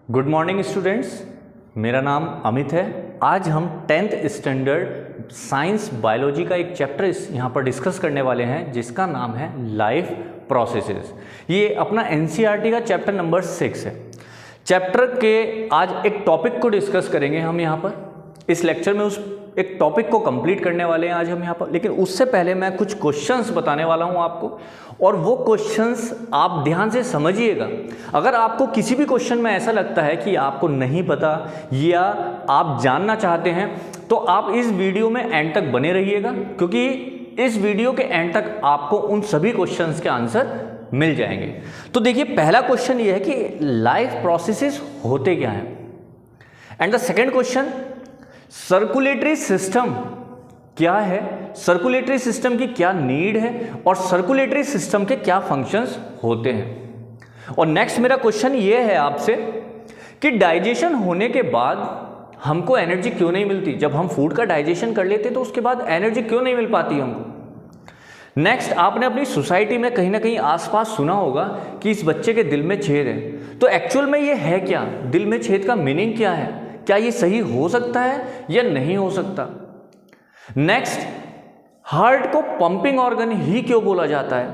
Good morning students, मेरा नाम अमित है। आज हम 10th स्टैंडर्ड साइंस बायोलॉजी का एक चैप्टर यहाँ पर डिस्कस करने वाले हैं जिसका नाम है लाइफ प्रोसेसेस। ये अपना एनसीईआरटी का चैप्टर नंबर 6 है। चैप्टर के आज एक टॉपिक को डिस्कस करेंगे हम यहाँ पर। इस लेक्चर में उस एक टॉपिक को कंप्लीट करने वाले हैं आज हम यहाँ पर, लेकिन उससे पहले मैं कुछ क्वेश्चंस बताने वाला हूँ आपको, और वो क्वेश्चंस आप ध्यान से समझिएगा। अगर आपको किसी भी क्वेश्चन में ऐसा लगता है कि आपको नहीं पता या आप जानना चाहते हैं तो आप इस वीडियो में एंड तक बने रहिएगा, क्योंकि इस वीडियो के एंड तक आपको उन सभी क्वेश्चंस के आंसर मिल जाएंगे। तो देखिए, पहला क्वेश्चन ये है कि लाइफ प्रोसेसेस होते क्या हैं, and the second question circulatory system क्या है, सर्कुलेटरी सिस्टम की क्या नीड है, और सर्कुलेटरी सिस्टम के क्या फंक्शंस होते हैं। और नेक्स्ट मेरा क्वेश्चन ये है आपसे कि डाइजेशन होने के बाद हमको एनर्जी क्यों नहीं मिलती। जब हम फूड का डाइजेशन कर लेते तो उसके बाद एनर्जी क्यों नहीं मिल पाती हमको। नेक्स्ट, आपने अपनी सोसाइटी में कहीं ना कहीं आसपास सुना होगा कि इस बच्चे के दिल में छेद है, तो एक्चुअल में ये है क्या, दिल में छेद का मीनिंग क्या है, क्या ये सही हो सकता है या नहीं हो सकता। नेक्स्ट, हार्ट को पंपिंग ऑर्गन ही क्यों बोला जाता है।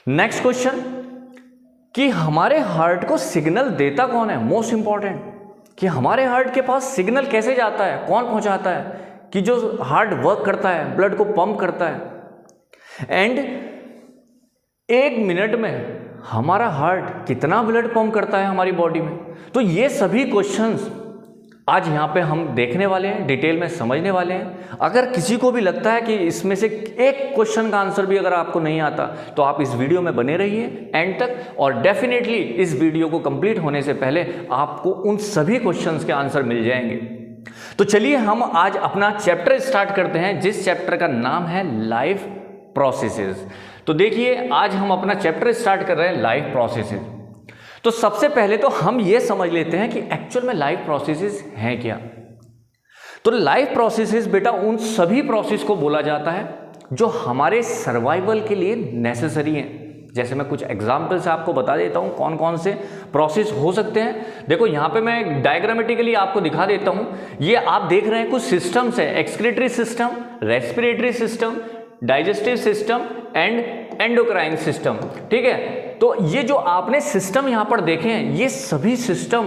नेक्स्ट क्वेश्चन कि हमारे हार्ट को सिग्नल देता कौन है, मोस्ट इंपॉर्टेंट, कि हमारे हार्ट के पास सिग्नल कैसे जाता है, कौन पहुंचाता है, कि जो हार्ट वर्क करता है, ब्लड को पंप करता है। एंड 1 मिनट में हमारा हार्ट कितना ब्लड पंप करता है हमारी बॉडी में। तो ये सभी क्वेश्चंस आज यहाँ पे हम देखने वाले हैं, डिटेल में समझने वाले हैं। अगर किसी को भी लगता है कि इसमें से एक क्वेश्चन का आंसर भी अगर आपको नहीं आता तो आप इस वीडियो में बने रहिए एंड तक, और डेफिनेटली इस वीडियो को कंप्लीट होने से पहले आपको उन सभी क्वेश्चंस के आंसर मिल जाएंगे। तो चलिए हम आज अपना चैप्टर स्टार्ट करते हैं, जिस चैप्टर का नाम है लाइफ प्रोसेसेस। तो देखिए, आज हम अपना चैप्टर स्टार्ट कर रहे हैं लाइफ प्रोसेसेस। तो सबसे पहले तो हम ये समझ लेते हैं कि एक्चुअल में लाइफ प्रोसेसेस हैं क्या। तो लाइफ प्रोसेसेस बेटा उन सभी प्रोसेस को बोला जाता है जो हमारे सर्वाइवल के लिए नेसेसरी हैं। जैसे मैं कुछ एग्जाम्पल से आपको बता देता हूं कौन कौन से प्रोसेस हो सकते हैं। देखो, यहां पे मैं डायग्रामेटिकली आपको दिखा देता हूं। ये आप देख रहे हैं कुछ सिस्टम्स है, excretory system, respiratory system, digestive system and endocrine system. ठीक है, तो ये जो आपने सिस्टम यहां पर देखे हैं, ये सभी सिस्टम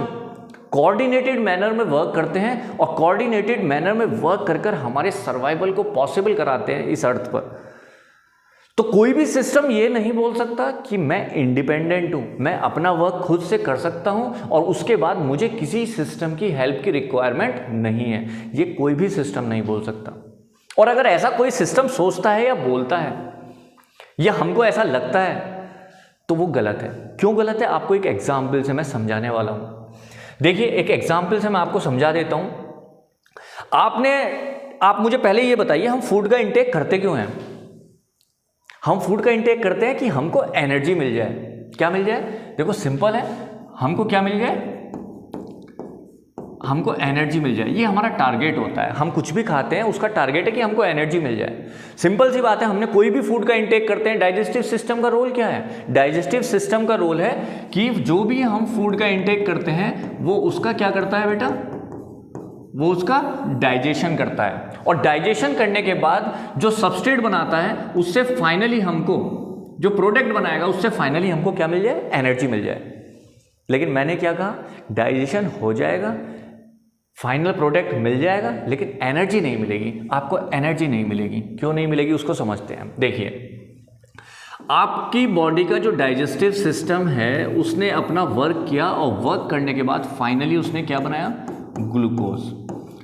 कोऑर्डिनेटेड मैनर में वर्क करते हैं, और कोऑर्डिनेटेड मैनर में वर्क कर कर हमारे सर्वाइवल को पॉसिबल कराते हैं इस अर्थ पर। तो कोई भी सिस्टम ये नहीं बोल सकता कि मैं इंडिपेंडेंट हूं, मैं अपना वर्क खुद से कर सकता हूं और उसके बाद मुझे किसी सिस्टम की हेल्प की रिक्वायरमेंट नहीं है। ये कोई भी सिस्टम नहीं बोल सकता। और अगर ऐसा कोई सिस्टम सोचता है या बोलता है या हमको ऐसा लगता है तो वो गलत है। क्यों गलत है, आपको एक एग्जाम्पल से मैं समझाने वाला हूं। देखिए, एक एग्जाम्पल से मैं आपको समझा देता हूं। आप मुझे पहले ये बताइए, हम फूड का इंटेक करते क्यों हैं। हम फूड का इंटेक करते हैं कि हमको एनर्जी मिल जाए। क्या मिल जाए, देखो सिंपल है, हमको क्या मिल जाए, हमको एनर्जी मिल जाए। ये हमारा टारगेट होता है। हम कुछ भी खाते हैं उसका टारगेट है कि हमको एनर्जी मिल जाए। सिंपल सी बात है, हमने कोई भी फूड का इंटेक करते हैं, डाइजेस्टिव सिस्टम का रोल क्या है, डाइजेस्टिव सिस्टम का रोल है कि जो भी हम फूड का इंटेक करते हैं वो उसका क्या करता है बेटा, वो उसका डाइजेशन करता है, और डाइजेशन करने के बाद जो सबस्ट्रेट बनाता है उससे फाइनली हमको जो प्रोडक्ट बनाएगा उससे फाइनली हमको क्या मिल जाए, एनर्जी मिल जाए। लेकिन मैंने क्या कहा, डाइजेशन हो जाएगा, फाइनल प्रोडक्ट मिल जाएगा, लेकिन एनर्जी नहीं मिलेगी। आपको एनर्जी नहीं मिलेगी। क्यों नहीं मिलेगी उसको समझते हैं। देखिए, आपकी बॉडी का जो डाइजेस्टिव सिस्टम है उसने अपना वर्क किया, और वर्क करने के बाद फाइनली उसने क्या बनाया, ग्लूकोज।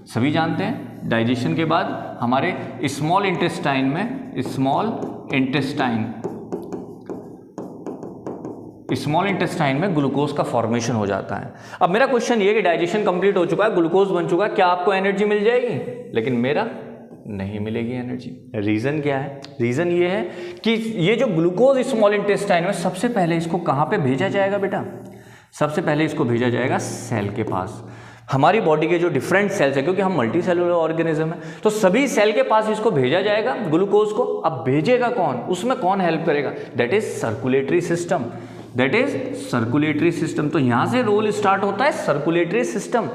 सभी जानते हैं डाइजेशन के बाद हमारे स्मॉल इंटेस्टाइन में ग्लूकोज का फॉर्मेशन हो जाता है। अब मेरा क्वेश्चन ये कि डाइजेशन कंप्लीट हो चुका है, ग्लूकोज बन चुका है, क्या आपको एनर्जी मिल जाएगी, लेकिन मेरा नहीं मिलेगी एनर्जी। रीजन क्या है, रीजन ये है कि ये जो ग्लूकोज स्मॉल इंटेस्टाइन में सबसे पहले इसको कहाँ पे भेजा जाएगा बेटा, सबसे पहले इसको भेजा जाएगा सेल के पास। हमारी बॉडी के जो डिफरेंट सेल्स है, क्योंकि हम मल्टी सेलुलर ऑर्गेनिज्म है, तो सभी सेल के पास इसको भेजा जाएगा ग्लूकोज को। अब भेजेगा कौन, उसमें कौन हेल्प करेगा, that is circulatory system. That is circulatory system. तो यहां से रोल स्टार्ट होता है सर्कुलेटरी सिस्टम।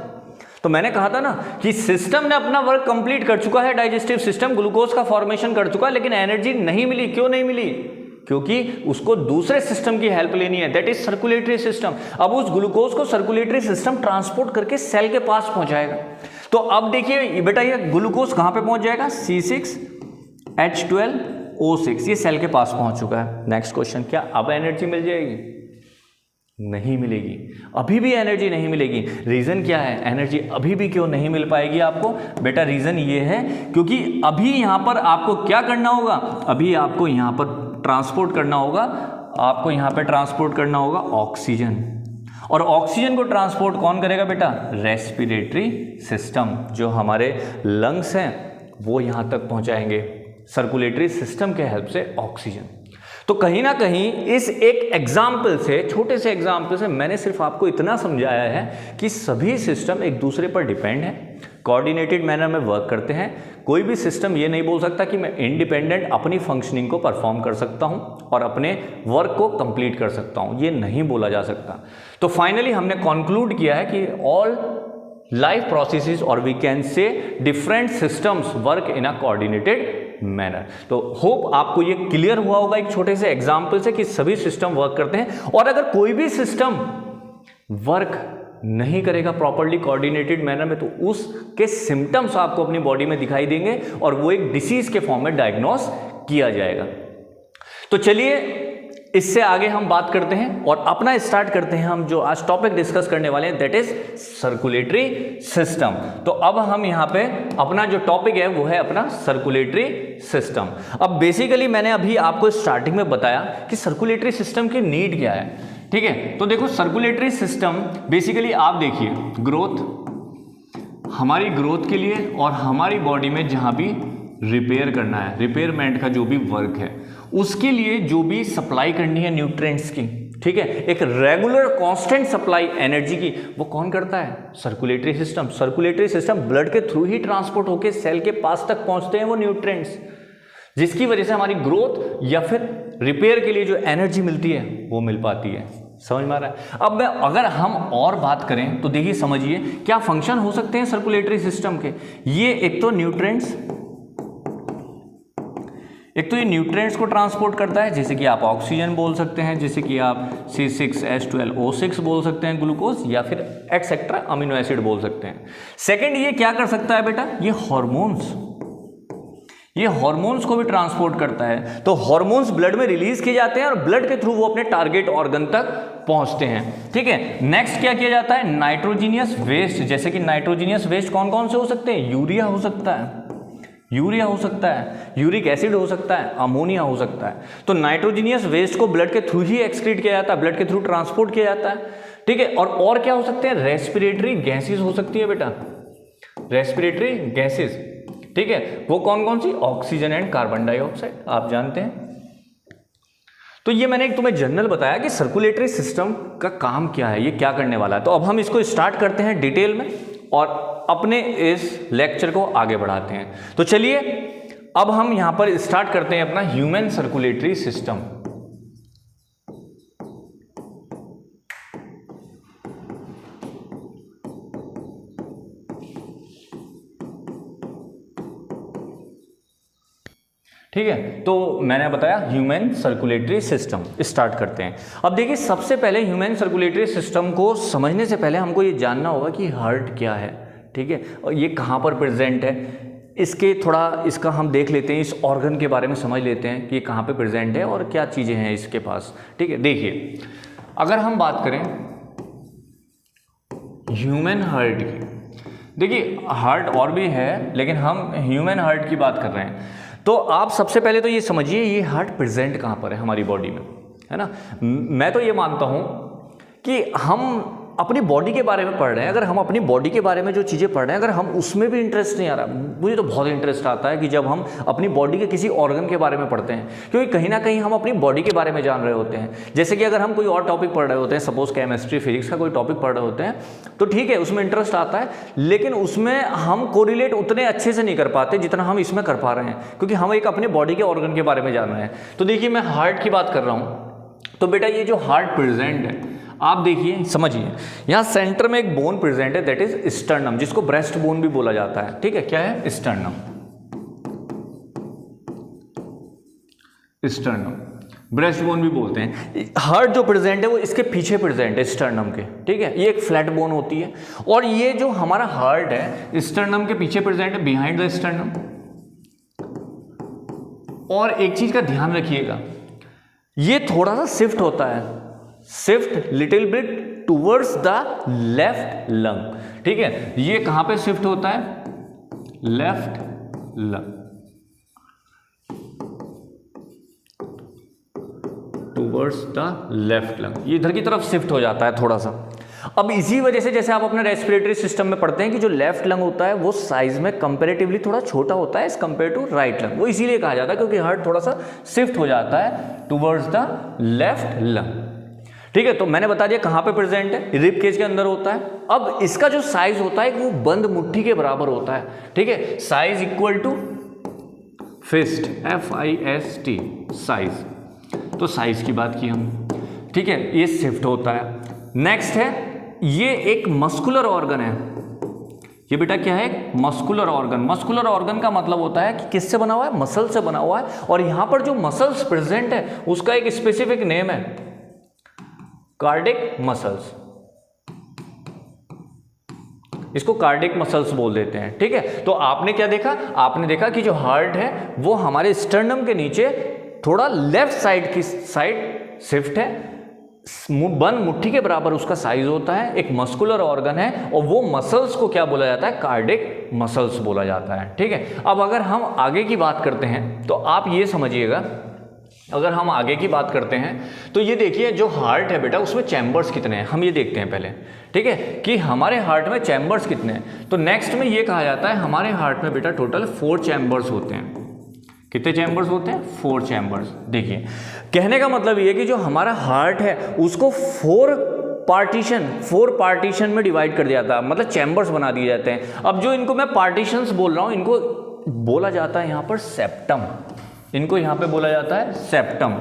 तो मैंने कहा था ना कि सिस्टम ने अपना वर्क कंप्लीट कर चुका है, डाइजेस्टिव सिस्टम ग्लूकोज का फॉर्मेशन कर चुका है, लेकिन एनर्जी नहीं मिली। क्यों नहीं मिली? क्योंकि उसको दूसरे सिस्टम की हेल्प लेनी है, दैट इज सर्कुलेटरी सिस्टम। अब उस ग्लूकोज को सर्कुलेटरी सिस्टम ट्रांसपोर्ट करके सेल के पास पहुंचाएगा। तो अब देखिए बेटा, ये ग्लूकोज कहां पे पहुंच जाएगा? C6H12O6, ये सेल के पास पहुंच चुका है। नेक्स्ट क्वेश्चन, क्या अब एनर्जी मिल जाएगी? नहीं मिलेगी, अभी भी एनर्जी नहीं मिलेगी। रीजन क्या है? एनर्जी अभी भी क्यों नहीं मिल पाएगी आपको? बेटा रीजन ये है क्योंकि अभी यहां पर आपको क्या करना होगा? अभी आपको यहां पर ट्रांसपोर्ट करना होगा, आपको यहां पर ट्रांसपोर्ट करना होगा ऑक्सीजन। और ऑक्सीजन को ट्रांसपोर्ट कौन करेगा बेटा? Respiratory system. जो हमारे लंग्स हैं वो यहां तक पहुंचाएंगे सर्कुलेटरी सिस्टम के हेल्प से ऑक्सीजन। तो कहीं ना कहीं इस एक एग्जाम्पल से, छोटे से एग्जाम्पल से मैंने सिर्फ आपको इतना समझाया है कि सभी सिस्टम एक दूसरे पर डिपेंड है, कोऑर्डिनेटेड मैनर में वर्क करते हैं। कोई भी सिस्टम ये नहीं बोल सकता कि मैं इंडिपेंडेंट अपनी फंक्शनिंग को परफॉर्म कर सकता हूं और अपने वर्क को कंप्लीट कर सकता हूं, ये नहीं बोला जा सकता। तो फाइनली हमने कंक्लूड किया है कि ऑल लाइफ प्रोसेसेस और we can say different systems work in a coordinated manner. तो होप आपको ये क्लियर हुआ होगा एक छोटे से एग्जाम्पल से कि सभी सिस्टम वर्क करते हैं। और अगर कोई भी सिस्टम वर्क नहीं करेगा प्रॉपर्ली कोऑर्डिनेटेड मैनर में, तो उसके सिम्टम्स आपको अपनी बॉडी में दिखाई देंगे और वो एक डिसीज के फॉर्म में डायग्नोस किया जाएगा। तो चलिए इससे आगे हम बात करते हैं और अपना स्टार्ट करते हैं। हम जो आज टॉपिक डिस्कस करने वाले हैं दैट इज सर्कुलेटरी सिस्टम। तो अब हम यहाँ पे अपना जो टॉपिक है वो है अपना सर्कुलेटरी सिस्टम। अब बेसिकली मैंने अभी आपको स्टार्टिंग में बताया कि सर्कुलेटरी सिस्टम की नीड क्या है, ठीक है। तो देखो सर्कुलेटरी सिस्टम बेसिकली आप देखिए ग्रोथ, हमारी ग्रोथ के लिए और हमारी बॉडी में जहाँ भी रिपेयर करना है, रिपेयरमेंट का जो भी वर्क है उसके लिए जो भी सप्लाई करनी है न्यूट्रिएंट्स की, ठीक है, एक रेगुलर कांस्टेंट सप्लाई एनर्जी की, वो कौन करता है? Circulatory system. Circulatory system blood के थ्रू ही ट्रांसपोर्ट होकर सेल के पास तक पहुंचते हैं वो न्यूट्रिएंट्स, जिसकी वजह से हमारी ग्रोथ या फिर रिपेयर के लिए जो एनर्जी मिलती है वो मिल पाती है। समझ में आ रहा है? अब अगर हम और बात करें तो देखिए समझिए क्या फंक्शन हो सकते हैं सर्कुलेटरी सिस्टम के। ये एक तो न्यूट्रिएंट्स, एक तो ये न्यूट्रिएंट्स को ट्रांसपोर्ट करता है, जैसे कि आप ऑक्सीजन बोल सकते हैं, जैसे कि आप C6H12O6 बोल सकते हैं ग्लूकोज, या फिर एक्सेट्रा अमीनो एसिड बोल सकते हैं। सेकंड ये क्या कर सकता है बेटा? ये हॉर्मोन्स, ये हॉर्मोन्स को भी ट्रांसपोर्ट करता है। तो हॉर्मोन्स ब्लड में रिलीज किए जाते हैं और ब्लड के थ्रू वो अपने टारगेट ऑर्गन तक पहुंचते हैं, ठीक है। नेक्स्ट क्या किया जाता है? नाइट्रोजीनियस वेस्ट, जैसे कि नाइट्रोजीनियस वेस्ट कौन कौन से हो सकते हैं? यूरिया हो सकता है, यूरिया हो सकता है, यूरिक एसिड हो सकता है, अमोनिया हो सकता है। तो नाइट्रोजीनियस वेस्ट को ब्लड के थ्रू ही एक्सक्रीट किया जाता है, ब्लड के थ्रू ट्रांसपोर्ट किया जाता है, ठीक है। और क्या हो सकते हैं? रेस्पिरेटरी गैसेस हो सकती है बेटा, रेस्पिरेटरी गैसेस, ठीक है। वो कौन कौन सी? ऑक्सीजन एंड कार्बन डाइऑक्साइड, आप जानते हैं। तो ये मैंने तुम्हें जनरल बताया कि सर्कुलेटरी सिस्टम का काम क्या है, ये क्या करने वाला है। तो अब हम इसको स्टार्ट करते हैं डिटेल में और अपने इस लेक्चर को आगे बढ़ाते हैं। तो चलिए अब हम यहां पर स्टार्ट करते हैं अपना ह्यूमन सर्कुलेटरी सिस्टम। ठीक है, तो मैंने बताया ह्यूमन सर्कुलेटरी सिस्टम, स्टार्ट करते हैं। अब देखिए सबसे पहले ह्यूमन सर्कुलेटरी सिस्टम को समझने से पहले हमको ये जानना होगा कि हार्ट क्या है, ठीक है, और ये कहाँ पर प्रेजेंट है। इसका हम देख लेते हैं, इस ऑर्गन के बारे में समझ लेते हैं कि ये कहाँ पे प्रेजेंट है और क्या चीज़ें हैं इसके पास, ठीक है। देखिए अगर हम बात करें ह्यूमन हार्ट की, देखिए हार्ट और भी है लेकिन हम ह्यूमन हार्ट की बात कर रहे हैं। तो आप सबसे पहले तो ये समझिए ये हार्ट प्रेजेंट कहाँ पर है हमारी बॉडी में, है ना। मैं तो ये मानता हूँ कि हम अपनी बॉडी के बारे में पढ़ रहे हैं, अगर हम अपनी बॉडी के बारे में जो चीज़ें पढ़ रहे हैं अगर हम उसमें भी इंटरेस्ट नहीं आ रहा, मुझे तो बहुत इंटरेस्ट आता है कि जब हम अपनी बॉडी के किसी ऑर्गन के बारे में पढ़ते हैं, क्योंकि कहीं ना कहीं हम अपनी बॉडी के बारे में जान रहे होते हैं। जैसे कि अगर हम कोई और टॉपिक पढ़ रहे होते हैं, सपोज केमिस्ट्री फिजिक्स का कोई टॉपिक पढ़ रहे होते हैं, तो ठीक है उसमें इंटरेस्ट आता है, लेकिन उसमें हम कोरिलेट उतने अच्छे से नहीं कर पाते जितना हम इसमें कर पा रहे हैं, क्योंकि हम एक अपने बॉडी के ऑर्गन के बारे में जान रहे हैं। तो देखिए मैं हार्ट की बात कर रहा हूँ, तो बेटा ये जो हार्ट प्रेजेंट है, आप देखिए समझिए, यहाँ सेंटर में एक बोन प्रेजेंट है, दैट इज स्टर्नम, जिसको ब्रेस्ट बोन भी बोला जाता है। ठीक है, क्या है? स्टर्नम। स्टर्नम, ब्रेस्ट बोन भी बोलते हैं। हार्ट जो प्रेजेंट है वो इसके पीछे प्रेजेंट है, स्टर्नम के। ठीक है, ये एक फ्लैट बोन होती है, और ये जो हमारा हार्ट है स्टर्नम के पीछे प्रेजेंट है, बिहाइंड द स्टर्नम। और एक चीज का ध्यान रखिएगा, ये थोड़ा सा शिफ्ट होता है, shift little bit towards the left lung. ठीक है, ये कहां पे शिफ्ट होता है? Left lung, towards the left lung, ये इधर की तरफ शिफ्ट हो जाता है थोड़ा सा। अब इसी वजह से जैसे आप अपने रेस्पिरेटरी सिस्टम में पढ़ते हैं कि जो लेफ्ट लंग होता है वो साइज में कंपैरेटिवली थोड़ा छोटा होता है as compare to right lung. वो इसीलिए कहा जाता है क्योंकि हार्ट थोड़ा सा शिफ्ट हो जाता है टूवर्ड्स द लेफ्ट लंग। ठीक है, तो मैंने बता दिया कहां पे प्रेजेंट है, रिब केज के अंदर होता है। अब इसका जो साइज होता है वो बंद मुट्ठी के बराबर होता है। ठीक है, size equal to fist, FIST, size. तो साइज की बात की हम। ठीक है, ये शिफ्ट होता है। नेक्स्ट है, ये एक मस्कुलर ऑर्गन है। ये बेटा क्या है? Muscular organ. मस्कुलर ऑर्गन का मतलब होता है कि किससे बना हुआ है? मसल से बना हुआ है। और यहां पर जो मसल्स प्रेजेंट है उसका एक स्पेसिफिक नेम है, कार्डिक मसल्स। इसको कार्डिक मसल्स बोल देते हैं। ठीक है, तो आपने क्या देखा? आपने देखा कि जो हार्ट है वो हमारे स्टर्नम के नीचे थोड़ा लेफ्ट साइड की साइड शिफ्ट है, बंद मुट्ठी के बराबर उसका साइज होता है, एक मस्कुलर ऑर्गन है, और वो मसल्स को क्या बोला जाता है? कार्डिक मसल्स बोला जाता है। ठीक है, अब अगर हम आगे की बात करते हैं तो आप ये समझिएगा, अगर हम आगे की बात करते हैं तो ये देखिए जो हार्ट है बेटा उसमें चैम्बर्स कितने हैं, हम ये देखते हैं पहले। ठीक है, कि हमारे हार्ट में चैम्बर्स कितने हैं। तो नेक्स्ट में ये कहा जाता है हमारे हार्ट में बेटा टोटल 4 चैम्बर्स होते हैं। कितने चैम्बर्स होते हैं? 4 चैम्बर्स। देखिए, कहने का मतलब ये है कि जो हमारा हार्ट है उसको 4 पार्टीशन में डिवाइड कर दिया था, मतलब चैम्बर्स बना दिए जाते हैं। अब जो इनको मैं पार्टीशंस बोल रहा हूं, इनको बोला जाता है यहां पर सेप्टम। इनको यहां पे बोला जाता है सेप्टम,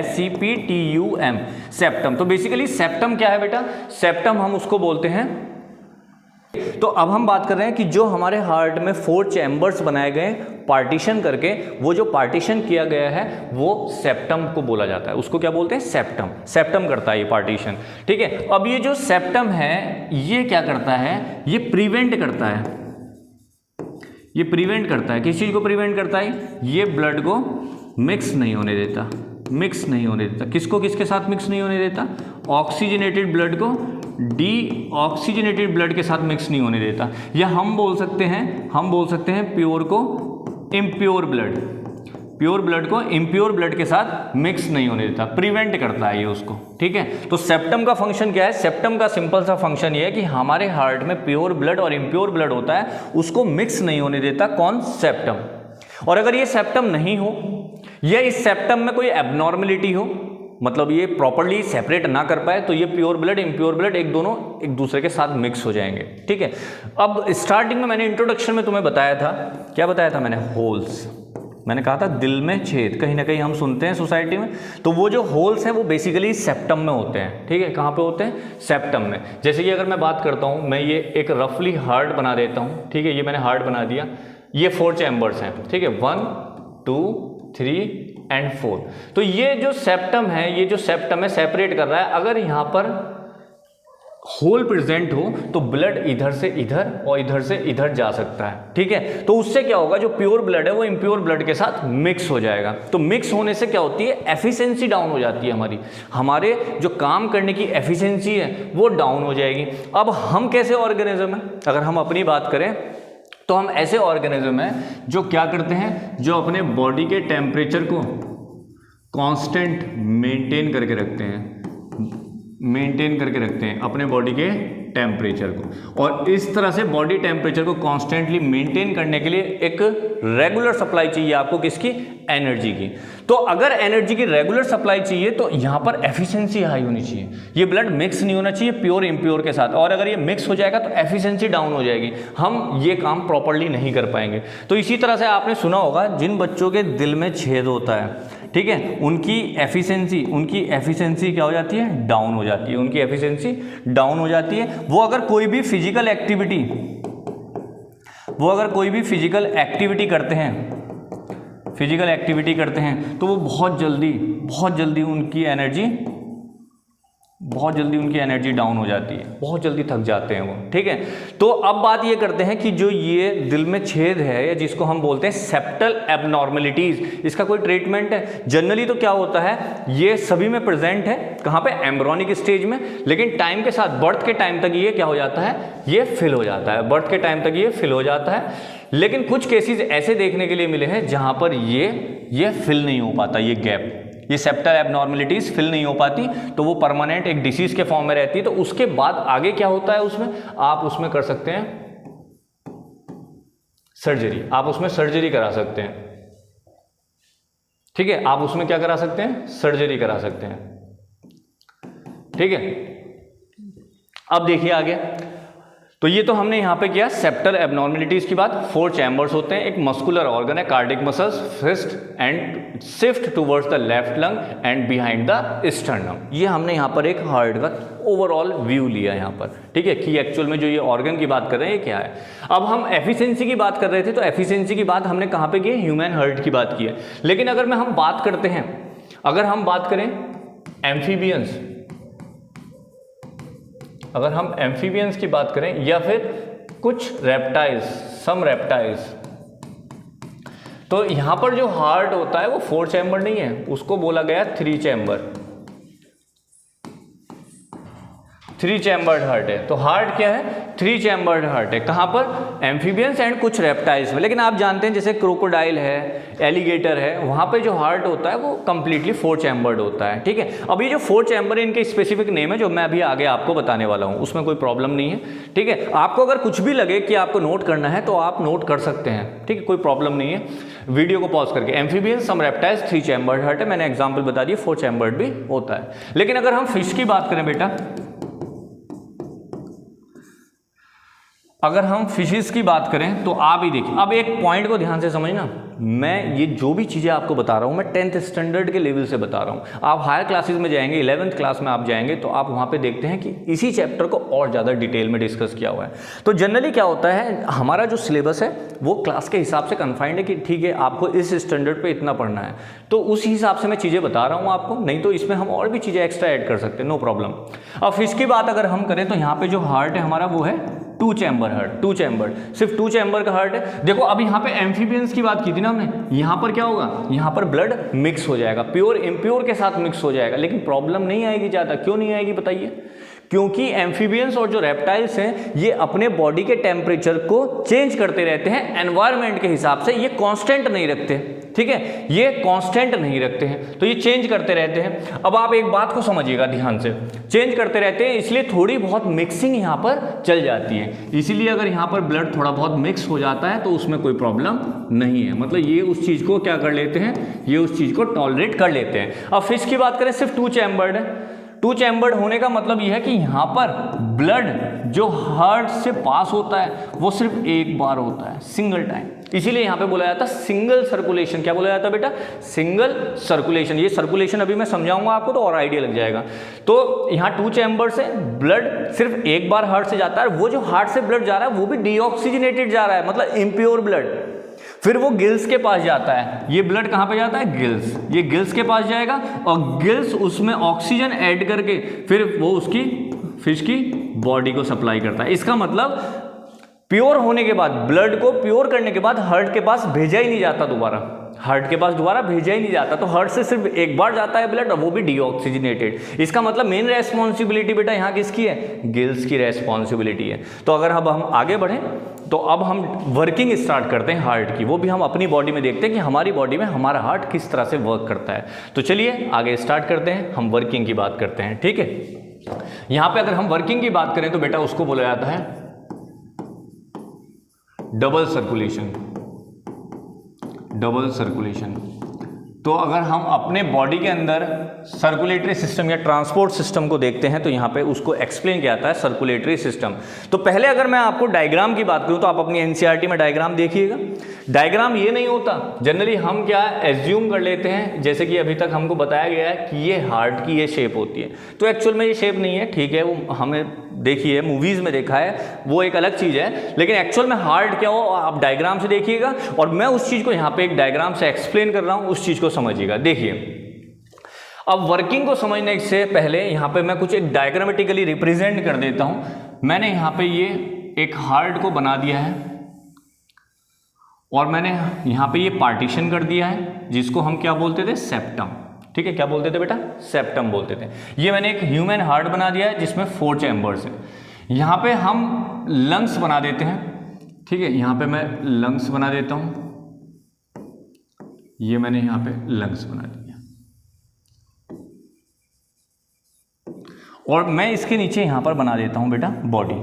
SEPTUM, सेप्टम। तो बेसिकली सेप्टम क्या है बेटा? सेप्टम हम उसको बोलते हैं। तो अब हम बात कर रहे हैं कि जो हमारे हार्ट में 4 चैम्बर्स बनाए गए पार्टीशन करके, वो जो पार्टीशन किया गया है वो सेप्टम को बोला जाता है। उसको क्या बोलते हैं? सेप्टम। सेप्टम करता है ये पार्टीशन। ठीक है, अब ये जो सेप्टम है ये क्या करता है? ये प्रिवेंट करता है। ये प्रिवेंट करता है, किस चीज को प्रिवेंट करता है? ये ब्लड को मिक्स नहीं होने देता, मिक्स नहीं होने देता। किसको किसके साथ मिक्स नहीं होने देता? ऑक्सीजनेटेड ब्लड को डीऑक्सीजनेटेड ब्लड के साथ मिक्स नहीं होने देता। या हम बोल सकते हैं प्योर को इम्प्योर ब्लड, प्योर ब्लड को इम्प्योर ब्लड के साथ मिक्स नहीं होने देता, प्रिवेंट करता है ये उसको। ठीक है, तो सेप्टम का फंक्शन क्या है? सेप्टम का सिंपल सा फंक्शन ये है कि हमारे हार्ट में प्योर ब्लड और इम्प्योर ब्लड होता है, उसको मिक्स नहीं होने देता। कौन? सेप्टम। और अगर ये सेप्टम नहीं हो या इस सेप्टम में कोई एबनॉर्मेलिटी हो, मतलब ये प्रॉपर्ली सेपरेट ना कर पाए, तो ये प्योर ब्लड इम्प्योर ब्लड दोनों एक दूसरे के साथ मिक्स हो जाएंगे। ठीक है, अब स्टार्टिंग में मैंने इंट्रोडक्शन में तुम्हें बताया था, क्या बताया था मैंने? होल्स। मैंने कहा था दिल में छेद, कहीं ना कहीं हम सुनते हैं सोसाइटी में, तो वो जो होल्स हैं वो बेसिकली सेप्टम में होते हैं। ठीक है, कहाँ पे होते हैं? सेप्टम में। जैसे कि अगर मैं बात करता हूँ, मैं ये एक रफली हार्ट बना देता हूँ। ठीक है, ये मैंने हार्ट बना दिया, ये 4 चैम्बर्स हैं। ठीक है, 1 2 3 एंड 4। तो ये जो सेप्टम है, ये जो सेप्टम है सेपरेट कर रहा है। अगर यहाँ पर होल प्रेजेंट हो तो ब्लड इधर से इधर और इधर से इधर जा सकता है। ठीक है, तो उससे क्या होगा? जो प्योर ब्लड है वो इम्प्योर ब्लड के साथ मिक्स हो जाएगा। तो मिक्स होने से क्या होती है? एफिशिएंसी डाउन हो जाती है हमारी, हमारे जो काम करने की एफिशिएंसी है वो डाउन हो जाएगी। अब हम कैसे ऑर्गेनिज्म हैं? अगर हम अपनी बात करें तो हम ऐसे ऑर्गेनिज्म हैं जो क्या करते हैं? जो अपने बॉडी के टेम्परेचर को कांस्टेंट मेंटेन करके रखते हैं, अपने बॉडी के टेम्परेचर को। और इस तरह से बॉडी टेम्परेचर को कांस्टेंटली मेंटेन करने के लिए एक रेगुलर सप्लाई चाहिए आपको, किसकी? एनर्जी की। तो अगर एनर्जी की रेगुलर सप्लाई चाहिए तो यहाँ पर एफिशिएंसी हाई होनी चाहिए, ये ब्लड मिक्स नहीं होना चाहिए प्योर इम्प्योर के साथ। और अगर ये मिक्स हो जाएगा तो एफिशिएंसी डाउन हो जाएगी, हम ये काम प्रॉपरली नहीं कर पाएंगे। तो इसी तरह से आपने सुना होगा जिन बच्चों के दिल में छेद होता है ठीक है, उनकी एफिशिएंसी क्या हो जाती है, डाउन हो जाती है, उनकी एफिशिएंसी डाउन हो जाती है। वो अगर कोई भी फिजिकल एक्टिविटी करते हैं तो वो बहुत जल्दी उनकी एनर्जी डाउन हो जाती है, बहुत जल्दी थक जाते हैं वो, ठीक है। तो अब बात ये करते हैं कि जो ये दिल में छेद है या जिसको हम बोलते हैं सेप्टल एबनॉर्मलिटीज, इसका कोई ट्रीटमेंट है? जनरली तो क्या होता है, ये सभी में प्रेजेंट है, कहाँ पे, एम्ब्रॉनिक स्टेज में, लेकिन टाइम के साथ बर्थ के टाइम तक ये क्या हो जाता है, ये फिल हो जाता है, बर्थ के टाइम तक ये फिल हो जाता है। लेकिन कुछ केसेस ऐसे देखने के लिए मिले हैं जहां पर ये फिल नहीं हो पाता, ये गैप, ये सेप्टल एबनॉर्मलिटीज फिल नहीं हो पाती, तो वो परमानेंट एक डिसीज के फॉर्म में रहती है। तो उसके बाद आगे क्या होता है, उसमें आप उसमें कर सकते हैं सर्जरी, आप उसमें सर्जरी करा सकते हैं, ठीक है, आप उसमें क्या करा सकते हैं, सर्जरी करा सकते हैं, ठीक है। अब देखिए आगे, तो ये तो हमने यहां पे किया सेप्टल एबनॉर्मलिटीज की बात। 4 चैम्बर्स होते हैं, एक मस्कुलर ऑर्गन है, cardiac muscles, fist and shift towards the left lung and behind the sternum. ये हमने यहाँ पर एक हार्ट का ओवरऑल व्यू लिया यहाँ पर, ठीक है, कि एक्चुअल में जो ये ऑर्गन की बात कर रहे हैं ये क्या है। अब हम एफिशिएंसी की बात कर रहे थे, तो एफिशिएंसी की बात हमने कहाँ पे की, ह्यूमन हार्ट की बात की है। लेकिन अगर हम बात करें एम्फीबियंस, अगर हम एम्फीबियंस की बात करें या फिर कुछ रेप्टाइल्स, सम रेप्टाइल्स, तो यहां पर जो हार्ट होता है वो 4 चैम्बर नहीं है, उसको बोला गया 3 चैम्बर्ड हार्ट है। तो हार्ट क्या है, 3 चैम्बर्ड हार्ट है, कहां पर, एम्फीबियंस एंड कुछ रेप्टाइल्स में। लेकिन आप जानते हैं जैसे क्रोकोडाइल है, एलिगेटर है, वहां पे जो हार्ट होता है वो कंप्लीटली 4 चैम्बर्ड होता है, ठीक है। अब ये जो 4 चैम्बर है, इनके स्पेसिफिक नेम है जो मैं अभी आगे आपको बताने वाला हूं, उसमें कोई प्रॉब्लम नहीं है, ठीक है। आपको अगर कुछ भी लगे कि आपको नोट करना है तो आप नोट कर सकते हैं, ठीक है, कोई प्रॉब्लम नहीं है, वीडियो को पॉज करके। एम्फीबियंस, सम रेप्टाइल्स, 3 चैम्बर्ड हार्ट है, मैंने एग्जाम्पल बता दिया, 4 चैम्बर्ड भी होता है। लेकिन अगर हम फिश की बात करें बेटा, अगर हम फिशेस की बात करें तो आप ही देखिए, अब एक पॉइंट को ध्यान से समझना, मैं ये जो भी चीज़ें आपको बता रहा हूँ मैं 10th स्टैंडर्ड के लेवल से बता रहा हूँ। आप हायर क्लासेस में जाएंगे, 11th क्लास में आप जाएंगे तो आप वहाँ पे देखते हैं कि इसी चैप्टर को और ज़्यादा डिटेल में डिस्कस किया हुआ है। तो जनरली क्या होता है, हमारा जो सिलेबस है वो क्लास के हिसाब से कन्फाइंड है कि ठीक है आपको इस स्टैंडर्ड पर इतना पढ़ना है, तो उस हिसाब से मैं चीज़ें बता रहा हूँ आपको, नहीं तो इसमें हम और भी चीज़ें एक्स्ट्रा ऐड कर सकते हैं, नो प्रॉब्लम। अब फिश की बात अगर हम करें तो यहाँ पर जो हार्ट है हमारा वो है 2 चैम्बर हार्ट, 2 चैम्बर, सिर्फ 2 चैम्बर का हार्ट है। देखो अब यहाँ पे एम्फीबियंस की बात की थी ना हमने, यहाँ पर क्या होगा, यहाँ पर ब्लड मिक्स हो जाएगा, प्योर इम्प्योर के साथ मिक्स हो जाएगा, लेकिन प्रॉब्लम नहीं आएगी ज़्यादा। क्यों नहीं आएगी बताइए, क्योंकि एम्फीबियंस और जो रेप्टाइल्स हैं ये अपने बॉडी के टेम्परेचर को चेंज करते रहते हैं एनवायरनमेंट के हिसाब से, ये कांस्टेंट नहीं रखते, ठीक है, ये कांस्टेंट नहीं रखते हैं, तो ये चेंज करते रहते हैं। अब आप एक बात को समझिएगा ध्यान से, चेंज करते रहते हैं इसलिए थोड़ी बहुत मिक्सिंग यहाँ पर चल जाती है, इसीलिए अगर यहाँ पर ब्लड थोड़ा बहुत मिक्स हो जाता है तो उसमें कोई प्रॉब्लम नहीं है, मतलब ये उस चीज़ को क्या कर लेते हैं, ये उस चीज़ को टॉलरेट कर लेते हैं। अब फिश की बात करें, सिर्फ 2 चैम्बर्ड है, 2 चैम्बर्ड होने का मतलब यह है कि यहाँ पर ब्लड जो हार्ट से पास होता है वो सिर्फ एक बार होता है, सिंगल टाइम, इसीलिए यहाँ पे बोला जाता है सिंगल सर्कुलेशन। क्या बोला जाता है बेटा, सिंगल सर्कुलेशन। ये सर्कुलेशन अभी मैं समझाऊंगा आपको तो और आइडिया लग जाएगा। तो यहाँ 2 चैम्बर से ब्लड सिर्फ एक बार हार्ट से जाता है, वो जो हार्ट से ब्लड जा रहा है वो भी डीऑक्सीजनेटेड जा रहा है, मतलब इम्प्योर ब्लड, फिर वो गिल्स के पास जाता है। ये ब्लड कहाँ पे जाता है, गिल्स, ये गिल्स के पास जाएगा और गिल्स उसमें ऑक्सीजन ऐड करके फिर वो उसकी फिश की बॉडी को सप्लाई करता है। इसका मतलब प्योर होने के बाद, ब्लड को प्योर करने के बाद हार्ट के पास भेजा ही नहीं जाता दोबारा, हार्ट के पास दोबारा भेजा ही नहीं जाता, तो हार्ट से सिर्फ एक बार जाता है ब्लड और वो भी डीऑक्सीजनेटेड। इसका मतलब मेन रेस्पॉन्सिबिलिटी बेटा यहाँ किसकी है, गिल्स की रेस्पॉन्सिबिलिटी है। तो अगर अब हम आगे बढ़ें तो अब हम वर्किंग स्टार्ट करते हैं हार्ट की, वो भी हम अपनी बॉडी में देखते हैं कि हमारी बॉडी में हमारा हार्ट किस तरह से वर्क करता है। तो चलिए आगे स्टार्ट करते हैं, हम वर्किंग की बात करते हैं, ठीक है। यहाँ पे अगर हम वर्किंग की बात करें तो बेटा उसको बोला जाता है डबल सर्कुलेशन। डबल सर्कुलेशन तो अगर हम अपने बॉडी के अंदर सर्कुलेटरी सिस्टम या ट्रांसपोर्ट सिस्टम को देखते हैं तो यहाँ पे उसको एक्सप्लेन किया जाता है सर्कुलेटरी सिस्टम। तो पहले अगर मैं आपको डायग्राम की बात करूँ तो आप अपनी एनसीईआरटी में डायग्राम देखिएगा। डायग्राम ये नहीं होता, जनरली हम क्या एज्यूम कर लेते हैं, जैसे कि अभी तक हमको बताया गया है कि ये हार्ट की ये शेप होती है, तो एक्चुअल में ये शेप नहीं है, ठीक है, वो हमें देखी है, मूवीज में देखा है, वो एक अलग चीज़ है, लेकिन एक्चुअल में हार्ट क्या हो आप डायग्राम से देखिएगा, और मैं उस चीज़ को यहाँ पे एक डायग्राम से एक्सप्लेन कर रहा हूँ, उस चीज़ को समझिएगा। देखिए, अब वर्किंग को समझने से पहले यहाँ पे मैं कुछ एक डायग्रामेटिकली रिप्रेजेंट कर देता हूँ। मैंने यहाँ पे ये एक हार्ट को बना दिया है और मैंने यहाँ पे ये पार्टीशन कर दिया है, जिसको हम क्या बोलते थे, सेप्टम, ठीक है, क्या बोलते थे बेटा, सेप्टम बोलते थे। ये मैंने एक ह्यूमन हार्ट बना दिया है जिसमें 4 चैम्बर्स हैं। यहाँ पे हम लंग्स बना देते हैं, ठीक है, यहाँ पे मैं लंग्स बना देता हूँ, ये मैंने यहाँ पे लंग्स बना दिया, और मैं इसके नीचे यहाँ पर बना देता हूँ बेटा बॉडी,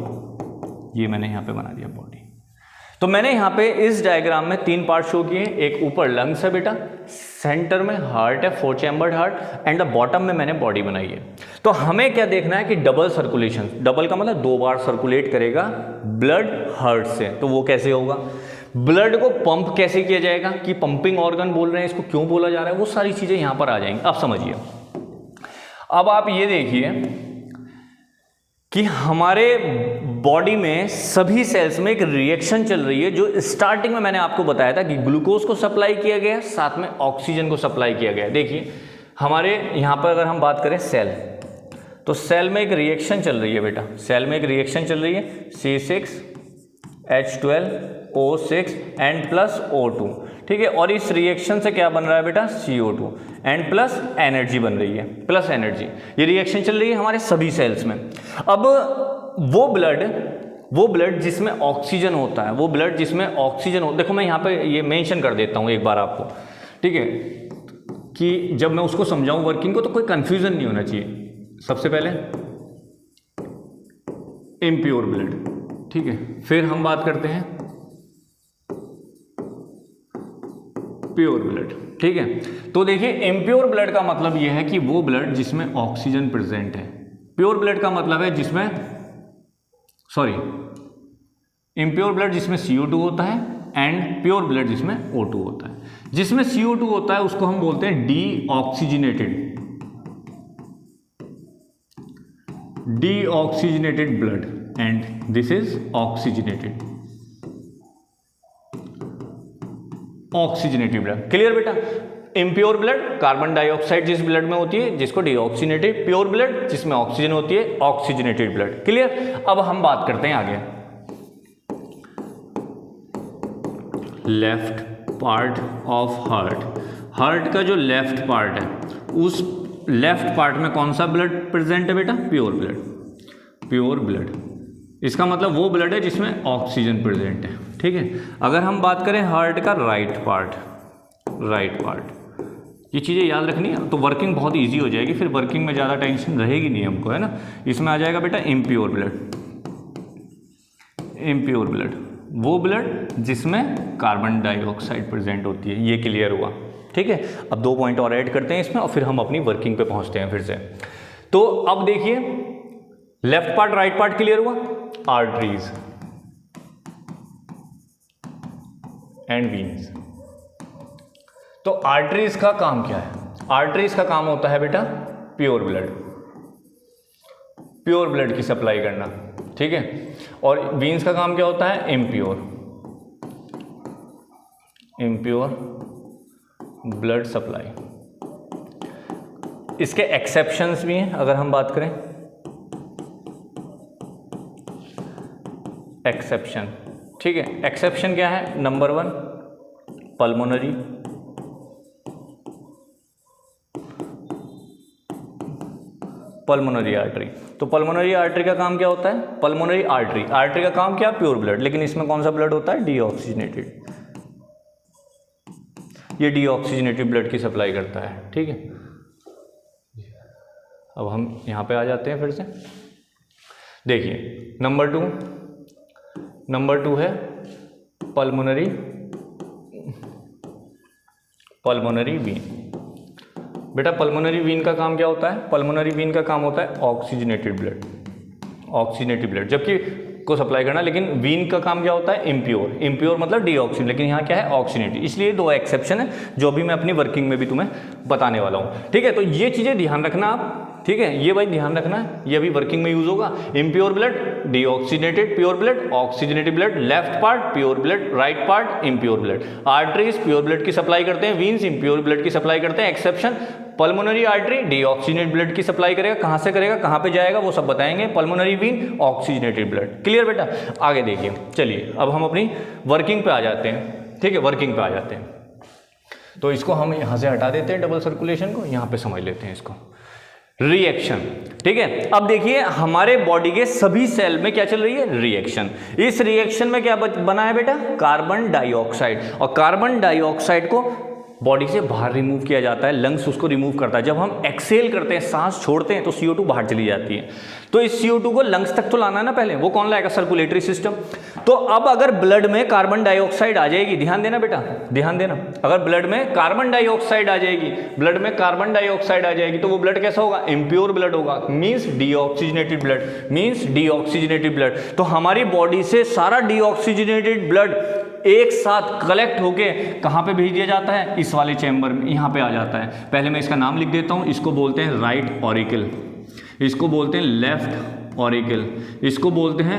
ये मैंने यहाँ पे बना दिया बॉडी। तो मैंने यहाँ पे इस डायग्राम में 3 पार्ट शो किए, एक ऊपर लंग्स है बेटा, सेंटर में हार्ट है 4 chambered heart, and the bottom में मैंने बॉडी बनाई है। तो हमें क्या देखना है कि डबल सर्कुलेशन, डबल का मतलब 2 बार सर्कुलेट करेगा ब्लड हार्ट से। तो वो कैसे होगा, ब्लड को पंप कैसे किया जाएगा, कि पंपिंग ऑर्गन बोल रहे हैं, इसको क्यों बोला जा रहा है, वो सारी चीजें यहाँ पर आ जाएंगी। अब समझिए, अब आप ये देखिए कि हमारे बॉडी में सभी सेल्स में एक रिएक्शन चल रही है, जो स्टार्टिंग में मैंने आपको बताया था कि ग्लूकोज को सप्लाई किया गया, साथ में ऑक्सीजन को सप्लाई किया गया। देखिए हमारे यहाँ पर अगर हम बात करें सेल, तो सेल में एक रिएक्शन चल रही है बेटा, सेल में एक रिएक्शन चल रही है C6H12O6 एंड प्लस O2, ठीक है, और इस रिएक्शन से क्या बन रहा है बेटा, CO2 एंड प्लस एनर्जी बन रही है, प्लस एनर्जी। ये रिएक्शन चल रही है हमारे सभी सेल्स में। अब वो ब्लड जिसमें ऑक्सीजन होता है, वो ब्लड जिसमें ऑक्सीजन हो, देखो मैं यहाँ पे ये मेंशन कर देता हूँ एक बार आपको, ठीक है, कि जब मैं उसको समझाऊं वर्किंग को तो कोई कंफ्यूजन नहीं होना चाहिए। सबसे पहले इम्प्योर ब्लड, ठीक है, फिर हम बात करते हैं प्योर ब्लड, ठीक है। तो देखिए इम्प्योर ब्लड का मतलब यह है कि वो ब्लड जिसमें ऑक्सीजन प्रेजेंट है, प्योर ब्लड का मतलब है जिसमें, सॉरी, इम्प्योर ब्लड जिसमें CO2 होता है एंड प्योर ब्लड जिसमें O2 होता है। जिसमें CO2 होता है उसको हम बोलते हैं deoxygenated blood and this is oxygenated blood. Clear बेटा, इम्प्योर ब्लड कार्बन डाइऑक्साइड जिस ब्लड में होती है जिसको डीऑक्सीनेटेड, प्योर ब्लड जिसमें ऑक्सीजन होती है ऑक्सीजनेटेड ब्लड। क्लियर। अब हम बात करते हैं आगे, लेफ्ट पार्ट ऑफ हार्ट का जो लेफ्ट पार्ट है, उस लेफ्ट पार्ट में कौन सा ब्लड प्रेजेंट है बेटा, प्योर ब्लड। इसका मतलब वो ब्लड है जिसमें ऑक्सीजन प्रेजेंट है, ठीक है। अगर हम बात करें हार्ट का राइट पार्ट, ये चीज़ें याद रखनी है तो वर्किंग बहुत इजी हो जाएगी, फिर वर्किंग में ज़्यादा टेंशन रहेगी नहीं हमको, है ना। इसमें आ जाएगा बेटा इम्प्योर ब्लड, वो ब्लड जिसमें कार्बन डाइऑक्साइड प्रेजेंट होती है। ये क्लियर हुआ, ठीक है। अब 2 पॉइंट और ऐड करते हैं इसमें और फिर हम अपनी वर्किंग पे पहुंचते हैं फिर से। तो अब देखिए left part right part clear हुआ, आर्टरीज एंड वीन्स। तो आर्टरीज का काम क्या है, आर्टरीज का काम होता है बेटा प्योर ब्लड की सप्लाई करना, ठीक है। और वीन्स का काम क्या होता है, इम्प्योर ब्लड सप्लाई। इसके एक्सेप्शंस भी हैं अगर हम बात करें, एक्सेप्शन, ठीक है। एक्सेप्शन क्या है, नंबर 1 पल्मोनरी आर्टरी। तो पल्मोनरी आर्टरी का काम क्या होता है, पल्मोनरी आर्टरी का काम क्या, प्योर ब्लड, लेकिन इसमें कौन सा ब्लड होता है, डीऑक्सीजनेटेड। ये डीऑक्सीजनेटेड ब्लड की सप्लाई करता है, ठीक है। अब हम यहाँ पे आ जाते हैं फिर से, देखिए नंबर 2 है पल्मोनरी वीन। बेटा पल्मोनरी वीन का काम क्या होता है? पल्मोनरी वीन का काम होता है ऑक्सीजनेटेड ब्लड, ऑक्सीजनेटेड ब्लड जबकि को सप्लाई करना, लेकिन वीन का काम क्या होता है? इम्प्योर, इम्प्योर मतलब डीऑक्सीजन, लेकिन यहाँ क्या है? ऑक्सीजनेटेड। इसलिए दो एक्सेप्शन है जो भी मैं अपनी वर्किंग में भी तुम्हें बताने वाला हूँ, ठीक है। तो ये चीज़ें ध्यान रखना आप, ठीक है, ये भाई ध्यान रखना है, ये अभी वर्किंग में यूज होगा। Impure blood deoxygenated, pure blood oxygenated blood, left part pure blood, right part impure blood. Arteries pure blood की सप्लाई करते हैं, वीन्स इम्प्योर ब्लड की सप्लाई करते हैं। Exception pulmonary artery deoxygenated blood की सप्लाई करेगा, कहाँ से करेगा, कहाँ पे जाएगा, वो सब बताएंगे। Pulmonary Wien oxygenated blood. Clear बेटा? आगे देखिए, चलिए अब हम अपनी वर्किंग पे आ जाते हैं, ठीक है, वर्किंग पे आ जाते हैं। तो इसको हम यहाँ से हटा देते हैं, डबल सर्कुलेशन को, यहाँ पे समझ लेते हैं इसको। रिएक्शन, ठीक है। अब देखिए हमारे बॉडी के सभी सेल में क्या चल रही है? रिएक्शन। इस रिएक्शन में क्या बना है बेटा? Carbon dioxide. और कार्बन डाइऑक्साइड को बॉडी से बाहर रिमूव किया जाता है, लंग्स उसको रिमूव करता है। जब हम एक्सेल करते हैं, सांस छोड़ते हैं, तो CO2 बाहर चली जाती है। तो इस CO2 को लंग्स तक तो लाना है ना पहले, वो कौन लाएगा? Circulatory system. तो अब अगर ब्लड में कार्बन डाइऑक्साइड आ जाएगी, ध्यान देना बेटा, ध्यान देना, अगर ब्लड में कार्बन डाइऑक्साइड आ जाएगी, ब्लड में कार्बन डाइऑक्साइड आ जाएगी, तो वो ब्लड कैसा होगा? इम्प्योर ब्लड होगा, means deoxygenated blood, means deoxygenated blood. तो हमारी बॉडी से सारा डीऑक्सीजनेटेड ब्लड एक साथ कलेक्ट होके कहाँ पे भेज दिया जाता है? इस वाले चैम्बर में, यहाँ पे आ जाता है। पहले मैं इसका नाम लिख देता हूँ, इसको बोलते हैं राइट ऑरिकल, इसको बोलते हैं लेफ्ट ऑरिकल, इसको बोलते हैं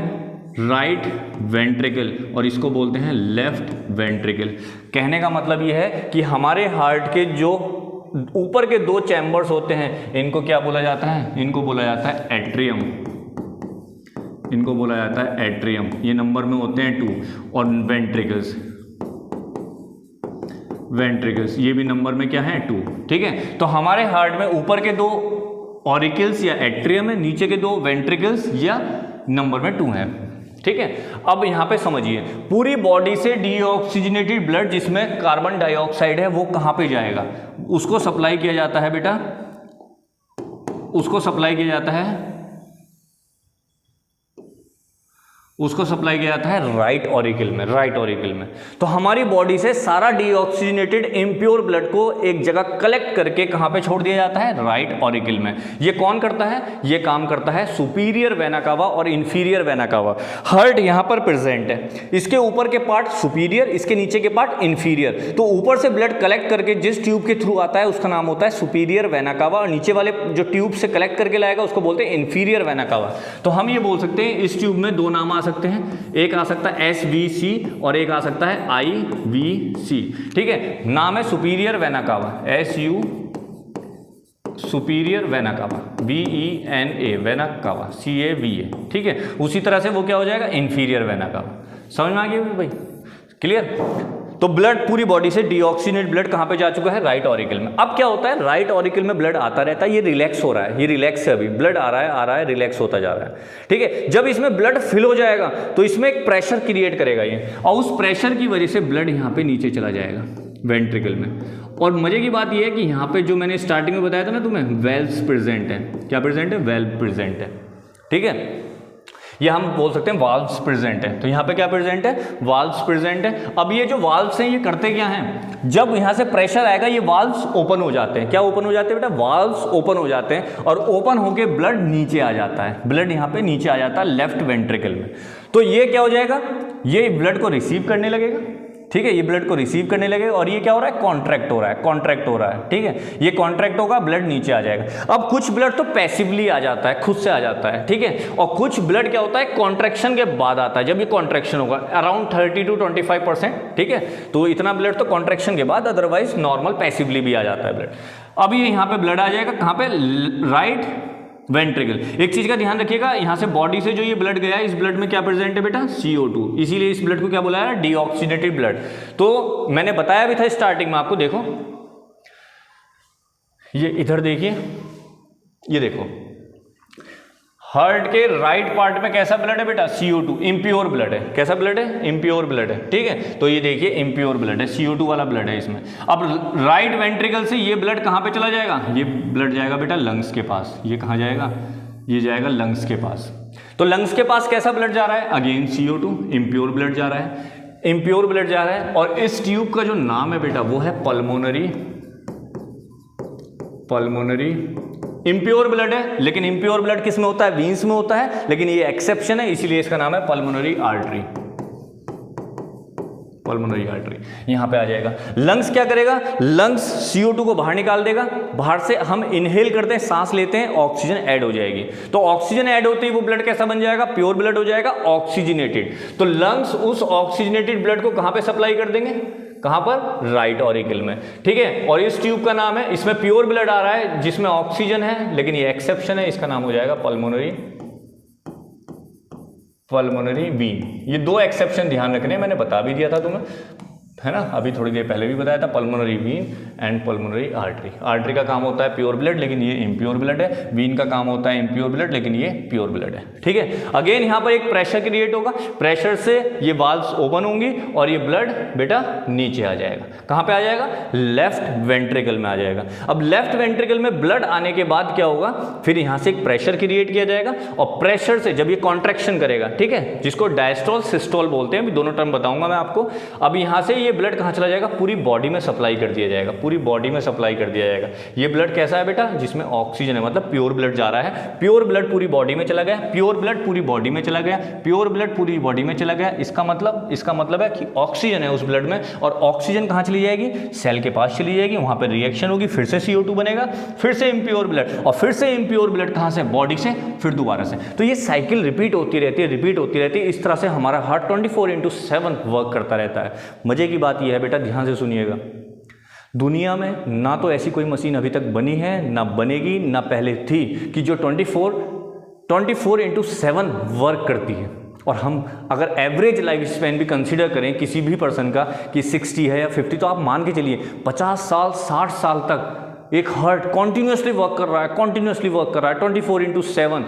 राइट वेंट्रिकल, और इसको बोलते हैं लेफ्ट वेंट्रिकल। कहने का मतलब ये है कि हमारे हार्ट के जो ऊपर के दो चैम्बर्स होते हैं, इनको क्या बोला जाता है? इनको बोला जाता है एट्रियम, इनको बोला जाता है एट्रियम। ये नंबर में होते हैं 2। और वेंट्रिकल्स, वेंट्रिकल्स ये भी नंबर में क्या है? 2, ठीक है। तो हमारे हार्ट में ऊपर के दो ऑरिकल्स या एट्रियम है, नीचे के दो वेंट्रिकल्स या नंबर में 2 है, ठीक है। अब यहाँ पे समझिए, पूरी बॉडी से डीऑक्सीजनेटेड ब्लड जिसमें कार्बन डाइऑक्साइड है, वो कहाँ पे जाएगा? उसको सप्लाई किया जाता है बेटा, उसको सप्लाई किया जाता है, उसको सप्लाई किया जाता है राइट ऑरिकल में, राइट ऑरिकल में। तो हमारी बॉडी से सारा डीऑक्सीजनेटेड इम्प्योर ब्लड को एक जगह कलेक्ट करके कहाँ पे छोड़ दिया जाता है? राइट ऑरिकल में। ये कौन करता है? ये काम करता है सुपीरियर वेना कावा और इंफीरियर वेना कावा। हार्ट यहाँ पर प्रेजेंट है, इसके ऊपर के पार्ट सुपीरियर, इसके नीचे के पार्ट इंफीरियर। तो ऊपर से ब्लड कलेक्ट करके जिस ट्यूब के थ्रू आता है उसका नाम होता है सुपीरियर वेना कावा, और नीचे वाले जो ट्यूब से कलेक्ट करके लाएगा उसको बोलते हैं इंफीरियर वेना कावा। तो हम ये बोल सकते हैं इस ट्यूब में 2 नाम आ सकते हैं, एक आ सकता है SVC और एक आ सकता है IVC, ठीक है। नाम है superior vena cava, SU superior vena cava, VENA vena cava, CAVA, ठीक है। उसी तरह से वो क्या हो जाएगा? Inferior vena cava. समझ में आ गया भाई? क्लियर? तो ब्लड पूरी बॉडी से डीऑक्सीजनेटेड ब्लड कहाँ पे जा चुका है? राइट ऑरिकल में। अब क्या होता है? राइट ऑरिकल में ब्लड आता रहता है, ये रिलैक्स हो रहा है, ये रिलैक्स है, अभी ब्लड आ रहा है, रिलैक्स होता जा रहा है, ठीक है। जब इसमें ब्लड फिल हो जाएगा तो इसमें एक प्रेशर क्रिएट करेगा ये, और उस प्रेशर की वजह से ब्लड यहाँ पे नीचे चला जाएगा वेंट्रिकल में। और मजे की बात यह है कि यहाँ पे जो मैंने स्टार्टिंग में बताया था ना तुम्हें, वेल्व्स प्रेजेंट है। क्या प्रेजेंट है? वेल्व प्रेजेंट है, ठीक है। ये हम बोल सकते हैं वाल्व्स प्रेजेंट है। तो यहाँ पे क्या प्रेजेंट है? वाल्व्स प्रेजेंट है। अब ये जो वाल्व्स हैं ये करते क्या हैं? जब यहाँ से प्रेशर आएगा ये वाल्व्स ओपन हो जाते हैं। क्या ओपन हो जाते हैं बेटा? वाल्व्स ओपन हो जाते हैं, और ओपन होके ब्लड नीचे आ जाता है, ब्लड यहाँ पे नीचे आ जाता है लेफ्ट वेंट्रिकल में। तो ये क्या हो जाएगा? ये ब्लड को रिसीव करने लगेगा, ठीक है, ये ब्लड को रिसीव करने लगेगा, और ये क्या हो रहा है? कॉन्ट्रैक्ट हो रहा है, कॉन्ट्रैक्ट हो रहा है, ठीक है। ये कॉन्ट्रैक्ट होगा, ब्लड नीचे आ जाएगा। अब कुछ ब्लड तो पैसिवली आ जाता है, खुद से आ जाता है, ठीक है, और कुछ ब्लड क्या होता है? कॉन्ट्रैक्शन के बाद आता है। जब ये कॉन्ट्रैक्शन होगा अराउंड 30 to 25%, ठीक है, तो इतना ब्लड तो कॉन्ट्रैक्शन के बाद, अदरवाइज नॉर्मल पैसिवली भी आ जाता है ब्लड। अब ये यहाँ पे ब्लड आ जाएगा, कहाँ पे? Right ventricle. एक चीज का ध्यान रखिएगा, यहां से बॉडी से जो ये ब्लड गया है, इस ब्लड में क्या प्रेजेंट है बेटा? CO2, इसीलिए इस ब्लड को क्या बोला है? Deoxygenated blood. तो मैंने बताया भी था स्टार्टिंग में आपको, देखो ये इधर देखिए, ये देखो हार्ट के राइट पार्ट में कैसा ब्लड है बेटा? CO2, इम्प्योर ब्लड है। कैसा ब्लड है? इम्प्योर ब्लड है, ठीक है। तो ये देखिए इम्प्योर ब्लड है, CO2 वाला ब्लड है इसमें। अब राइट वेंट्रिकल से ये ब्लड कहाँ पे चला जाएगा? ये ब्लड जाएगा बेटा लंग्स के पास। ये कहाँ जाएगा? ये जाएगा लंग्स के पास। तो लंग्स के पास कैसा ब्लड जा रहा है? अगेन CO2, इम्प्योर ब्लड जा रहा है, इम्प्योर ब्लड जा रहा है। और इस ट्यूब का जो नाम है बेटा वो है पल्मोनरी पल्मोनरी इम्प्योर ब्लड है, लेकिन इम्प्योर ब्लड किस में होता है? वीन्स में होता है, लेकिन ये एक्सेप्शन है, इसीलिए इसका नाम है पल्मोनरी आर्टरी। पल्मोनरी आर्टरी यहां पे आ जाएगा। लंग्स क्या करेगा? लंग्स CO2 को बाहर निकाल देगा, बाहर से हम इनहेल करते हैं, सांस लेते हैं, ऑक्सीजन ऐड हो जाएगी। तो ऑक्सीजन ऐड होते ही वो ब्लड कैसा बन जाएगा? प्योर ब्लड हो जाएगा, ऑक्सीजनेटेड। तो लंग्स उस ऑक्सीजनेटेड ब्लड को कहां पे सप्लाई कर देंगे? कहां पर? राइट ऑरिकल में, ठीक है। और इस ट्यूब का नाम है, इसमें प्योर ब्लड आ रहा है जिसमें ऑक्सीजन है, लेकिन ये एक्सेप्शन है, इसका नाम हो जाएगा पल्मोनरी वीन। ये दो एक्सेप्शन ध्यान रखने, मैंने बता भी दिया था तुम्हें, है ना, अभी थोड़ी देर पहले भी बताया था, pulmonary Wien and pulmonary artery. Artery का काम होता है प्योर ब्लड, लेकिन ये इम्प्योर ब्लड है। वीन का काम होता है इम्प्योर ब्लड, लेकिन ये प्योर ब्लड है, ठीक है। अगेन यहाँ पर एक प्रेशर क्रिएट होगा, प्रेशर से ये वाल्व्स ओपन होंगी और ये ब्लड बेटा नीचे आ जाएगा। कहाँ पे आ जाएगा? लेफ्ट वेंट्रिकल में आ जाएगा। अब लेफ्ट वेंट्रिकल में ब्लड आने के बाद क्या होगा? फिर यहाँ से एक प्रेशर क्रिएट किया जाएगा, और प्रेशर से जब ये कॉन्ट्रैक्शन करेगा, ठीक है, जिसको डायस्टोल सिस्टोल बोलते हैं, दोनों टर्म बताऊंगा मैं आपको। अब यहाँ से ये ब्लड कहाँ चला जाएगा? पूरी बॉडी में सप्लाई कर दिया जाएगा, पूरी बॉडी में सप्लाई कर दिया जाएगा। ये ब्लड कैसा है बेटा? जिसमें ऑक्सीजन है, मतलब प्योर ब्लड जा रहा है। प्योर ब्लड पूरी बॉडी में चला गया, प्योर ब्लड पूरी बॉडी में चला गया, प्योर ब्लड पूरी बॉडी में चला गया। इसका मतलब है कि ऑक्सीजन है उस ब्लड में, और ऑक्सीजन कहाँ चली जाएगी? सेल के पास चली जाएगी, वहां पर रिएक्शन होगी, फिर से CO2 बनेगा, फिर से इम्प्योर ब्लड, और फिर से इम्प्योर ब्लड कहाँ से? बॉडी से, फिर दोबारा से। तो ये साइकिल रिपीट होती रहती है। इस तरह से हमारा हार्ट 24/7 वर्क करता रहता है। मजे की बात यह है बेटा, ध्यान से सुनिएगा, दुनिया में ना तो ऐसी कोई मशीन अभी तक बनी है, ना बनेगी, ना पहले थी, कि जो 24/7 वर्क करती है। और हम अगर एवरेज लाइफ स्पैन भी कंसीडर करें किसी भी पर्सन का कि 60 है या 50, तो आप मान के चलिए 50 साल 60 साल तक एक हार्ट कॉन्टिन्यूसली वर्क कर रहा है, 24/7।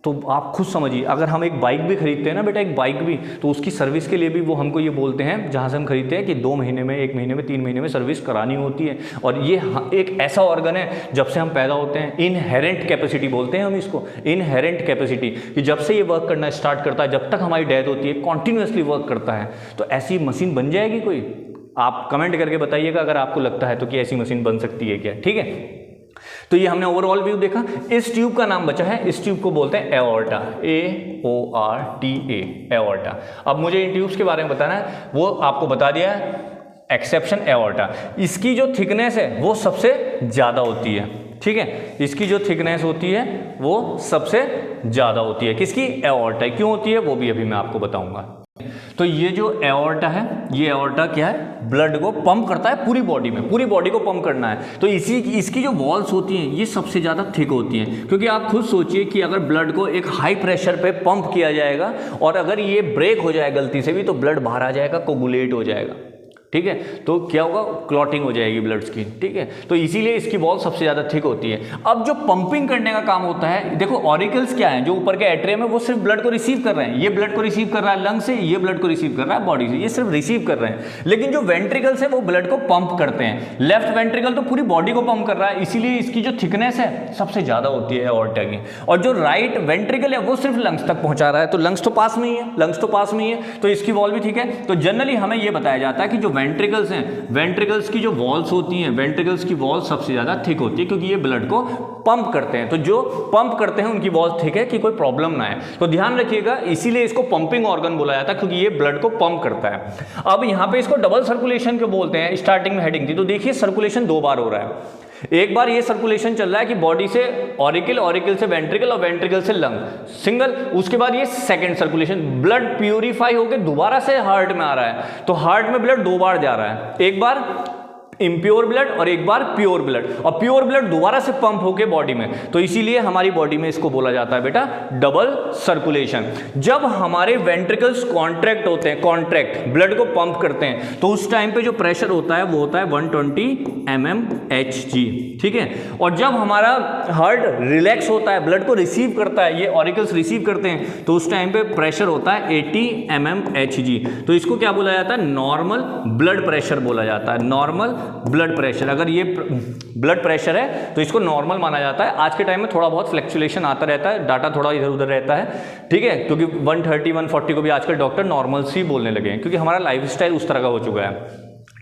तो आप खुद समझिए, अगर हम एक बाइक भी खरीदते हैं ना बेटा, एक बाइक भी, तो उसकी सर्विस के लिए भी वो हमको ये बोलते हैं जहाँ से हम खरीदते हैं कि 2 महीने में, 1 महीने में, 3 महीने में सर्विस करानी होती है। और ये एक ऐसा ऑर्गन है, जब से हम पैदा होते हैं, इनहेरेंट कैपेसिटी बोलते हैं हम इसको, इनहेरेंट कैपेसिटी, कि जब से ये वर्क करना स्टार्ट करता है, जब तक हमारी डेथ होती है, कॉन्टिन्यूसली वर्क करता है। तो ऐसी मशीन बन जाएगी कोई? आप कमेंट करके बताइएगा अगर आपको लगता है तो कि ऐसी मशीन बन सकती है क्या, ठीक है। तो ये हमने ओवरऑल व्यू देखा। इस ट्यूब का नाम बचा है, इस ट्यूब को बोलते हैं एओर्टा, AORTA, एओर्टा। अब मुझे इन ट्यूब्स के बारे में बताना है, वो आपको बता दिया है, एक्सेप्शन एओर्टा। इसकी जो थिकनेस है वो सबसे ज़्यादा होती है, ठीक है, इसकी जो थिकनेस होती है वो सबसे ज़्यादा होती है। किसकी? एओर्टा। क्यों होती है वो भी अभी मैं आपको बताऊंगा। तो ये जो एओर्टा है, ये एओर्टा क्या है? ब्लड को पंप करता है पूरी बॉडी में, पूरी बॉडी को पंप करना है। तो इसकी जो वॉल्स होती हैं ये सबसे ज़्यादा थिक होती हैं, क्योंकि आप खुद सोचिए कि अगर ब्लड को एक हाई प्रेशर पे पंप किया जाएगा और अगर ये ब्रेक हो जाए गलती से भी, तो ब्लड बाहर आ जाएगा, कोगुलेट हो जाएगा, ठीक है। तो क्या होगा? क्लॉटिंग हो जाएगी ब्लड्स की, ठीक है। तो इसीलिए इसकी वॉल सबसे ज़्यादा थिक होती है। अब जो पंपिंग करने का काम होता है, देखो ऑरिकल्स क्या है, जो ऊपर के एट्रियम है वो सिर्फ ब्लड को रिसीव कर रहे हैं। ये ब्लड को रिसीव कर रहा है लंग से, ये ब्लड को रिसीव कर रहा है बॉडी से, ये सिर्फ रिसीव कर रहे हैं। लेकिन जो वेंट्रिकल्स है वो ब्लड को पंप करते हैं। लेफ्ट वेंट्रिकल तो पूरी बॉडी को पंप कर रहा है, इसीलिए इसकी जो थिकनेस है सबसे ज़्यादा होती है एओर्टा की। और जो राइट वेंट्रिकल है वो सिर्फ लंग्स तक पहुंचा रहा है, तो लंग्स तो पास में ही है, तो इसकी वॉल भी ठीक है। तो जनरली हमें ये बताया जाता है कि जो वेंट्रिकल्स हैं, वेंट्रिकल्स की जो वॉल्स होती हैं, वेंट्रिकल्स की वॉल सबसे ज्यादा थिक होती है, क्योंकि ये ब्लड को पंप करते हैं। तो जो पंप करते हैं उनकी वॉल थिक है कि कोई प्रॉब्लम ना है। तो ध्यान रखिएगा, इसीलिए इसको पंपिंग ऑर्गन बोला जाता है, क्योंकि ये ब्लड को पंप करता है। अब यहाँ पे इसको डबल सर्कुलेशन क्यों बोलते हैं? स्टार्टिंग में हेडिंग थी, तो देखिए सर्कुलेशन 2 बार हो रहा है। एक बार ये सर्कुलेशन चल रहा है कि बॉडी से ऑरिकल, ऑरिकल से वेंट्रिकल और वेंट्रिकल से लंग, सिंगल। उसके बाद ये सेकंड सर्कुलेशन, ब्लड प्यूरिफाई होकर दोबारा से हार्ट में आ रहा है। तो हार्ट में ब्लड 2 बार जा रहा है, एक बार इम्प्योर ब्लड और एक बार प्योर ब्लड, और प्योर ब्लड दोबारा से पंप होके बॉडी में। तो इसीलिए हमारी बॉडी में इसको बोला जाता है बेटा डबल सर्कुलेशन। जब हमारे वेंट्रिकल्स कॉन्ट्रैक्ट होते हैं, कॉन्ट्रैक्ट ब्लड को पंप करते हैं, तो उस टाइम पे जो प्रेशर होता है वो होता है 120 mmHg, ठीक है। और जब हमारा हार्ट रिलैक्स होता है, ब्लड को रिसीव करता है, ये ऑरिकल्स रिसीव करते हैं, तो उस टाइम पे प्रेशर होता है 80 mmHg। तो इसको क्या बोला जाता है? नॉर्मल ब्लड प्रेशर बोला जाता है, नॉर्मल ब्लड प्रेशर। अगर ये ब्लड प्रेशर है तो इसको नॉर्मल माना जाता है। आज के टाइम में थोड़ा बहुत फ्लक्चुएशन आता रहता है, डाटा थोड़ा इधर उधर रहता है, ठीक है, क्योंकि 130 140 को भी आजकल डॉक्टर नॉर्मल सी बोलने लगे हैं, क्योंकि हमारा लाइफस्टाइल उस तरह का हो चुका है,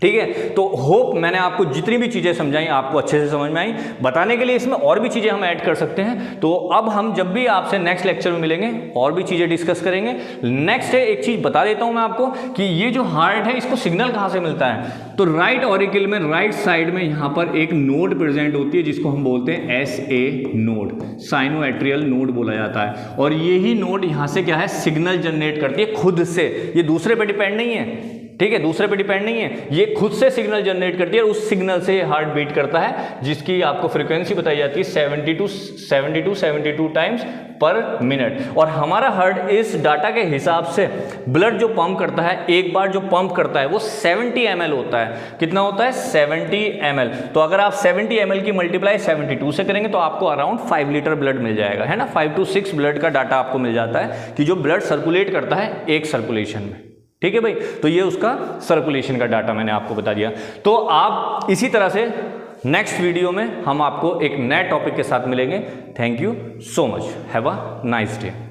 ठीक है। तो होप मैंने आपको जितनी भी चीज़ें समझाई आपको अच्छे से समझ में आई। बताने के लिए इसमें और भी चीज़ें हम ऐड कर सकते हैं। तो अब हम जब भी आपसे नेक्स्ट लेक्चर में मिलेंगे और भी चीज़ें डिस्कस करेंगे। नेक्स्ट है, एक चीज़ बता देता हूं मैं आपको कि ये जो हार्ट है इसको सिग्नल कहाँ से मिलता है। तो राइट ऑरिकल में राइट साइड में यहाँ पर एक नोड प्रेजेंट होती है जिसको हम बोलते हैं SA नोड, साइनोएट्रियल नोड बोला जाता है। और यही नोड यहाँ से क्या है, सिग्नल जनरेट करती है खुद से, ये दूसरे पे डिपेंड नहीं है। ठीक है, दूसरे पे डिपेंड नहीं है, ये खुद से सिग्नल जनरेट करती है और उस सिग्नल से हार्ट बीट करता है, जिसकी आपको फ्रीक्वेंसी बताई जाती है 72 टाइम्स पर मिनट। और हमारा हार्ट इस डाटा के हिसाब से ब्लड जो पंप करता है, एक बार जो पंप करता है वो 70 ml होता है। कितना होता है, 70 ml। तो अगर आप 70 ml की मल्टीप्लाई 72 से करेंगे तो आपको अराउंड 5 लीटर ब्लड मिल जाएगा, है ना। 5 to 6 ब्लड का डाटा आपको मिल जाता है कि जो ब्लड सर्कुलेट करता है एक सर्कुलेशन में। ठीक है भाई, तो ये उसका सर्कुलेशन का डाटा मैंने आपको बता दिया। तो आप इसी तरह से नेक्स्ट वीडियो में हम आपको एक नए टॉपिक के साथ मिलेंगे। Thank you so much, have a nice day.